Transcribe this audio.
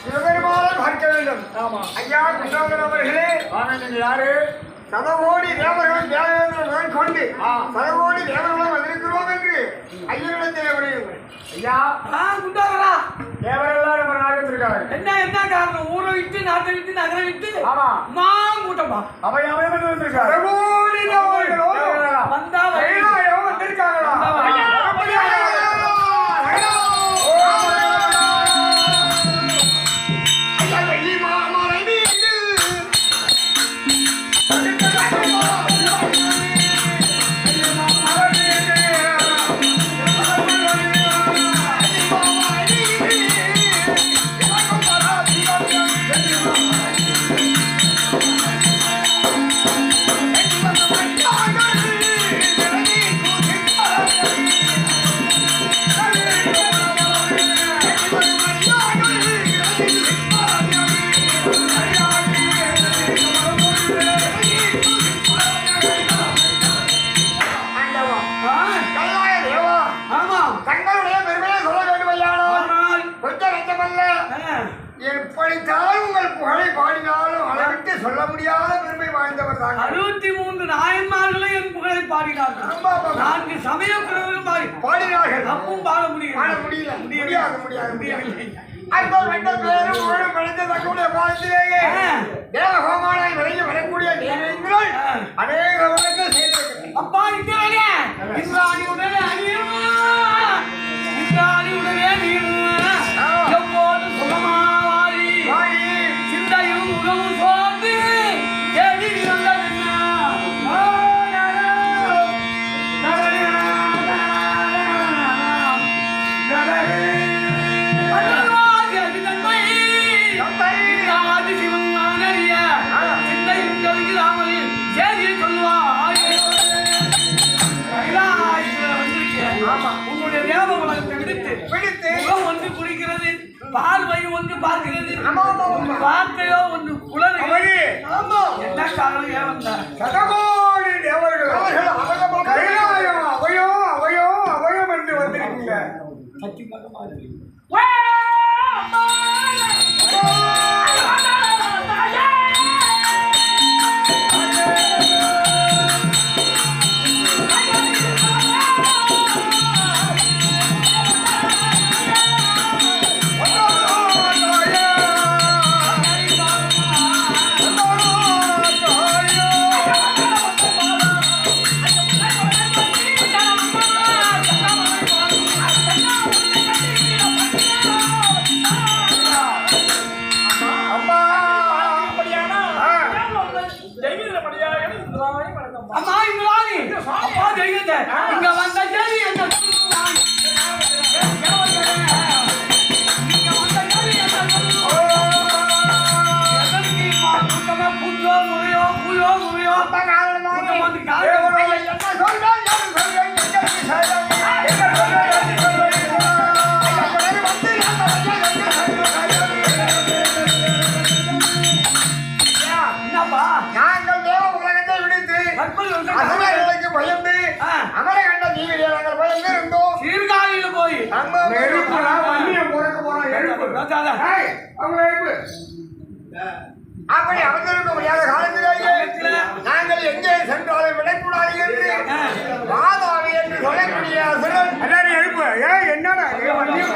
சிவபெருமானை பார்க்க வேண்டும். ஆமா ஐயா குண்டோதரன் அவர்களே, நீங்க யாரு? சதகோடி தேவர்களும் தேவர்களும் கொண்டு சதகோடி தேவர்களும் வந்திருக்கிறோம் என்று ஐயனிடத்திலே விடுங்கள். ஐயா குண்டோதரா, தேவரெல்லாம் நம்ம நாடு இருக்காங்க. என்ன காரணம்? ஊரை விட்டு நாட்டை விட்டு நகரை விட்டு ஆமா கூட்டமா அவையாவே வந்திருக்காங்க. சதகோடி தேவர்களும் வந்தா வந்திருக்காங்களா? எப்படித்தான் உங்கள் புகழை பாடினாலும் அளவிட்டு சொல்ல முடியாத பெருமை வாய்ந்தவர் தான். 63 நாயன்மார்களும் என் புகழை பாடினார்கள். 4 சமயக்குழுவிலும் பாடினார்கள். அப்பவும் பாட முடியவில்லை. அற்பம் என்ற பேரும் புகழும் படைத்த தங்களுடைய பாதத்திலேயே தேவகோமானாய் விளைய வரக்கூடிய தேவங்கள் அநேக வழக்கம் செய்திருக்கிறது. அப்பா இந்திரனே, இந்திராணியுடனே அணியும், இந்திராணியுடனே நீயும் எப்போது சுகமாவாரி சிந்தையும் முகமும் சோர்ந்து தேடி உன்னுடைய தேவ உலகத்தை விடுத்து முகம் ஒன்று குடிக்கிறது, பார்வை ஒன்று பார்க்கிறது, வார்த்தையோ ஒன்று புலரு. என்ன காரணம்? ஏன் வந்தார்? சதகோடி தேவர்கள் அவயம் என்று வந்திருக்கீங்க. அம்மா இந்திராணி, அப்பா தெய்வத்தை இங்க வந்த கேள்வி என்ன? அசுரர்களுக்கு பயந்து அமர கண்ட ஜீவியை நாங்கள் பயந்து இருந்தோம். சீர்காழியில போய் அப்படி அமர்ந்திருக்க முடியாத காலத்திலேயே நாங்கள் எங்கே சென்றாலும் விடக்கூடாது என்று வாதாவி என்று சொல்லக்கூடிய அசுரன் எல்லாரும் எழுப்பு. என்னடா எழுப்பு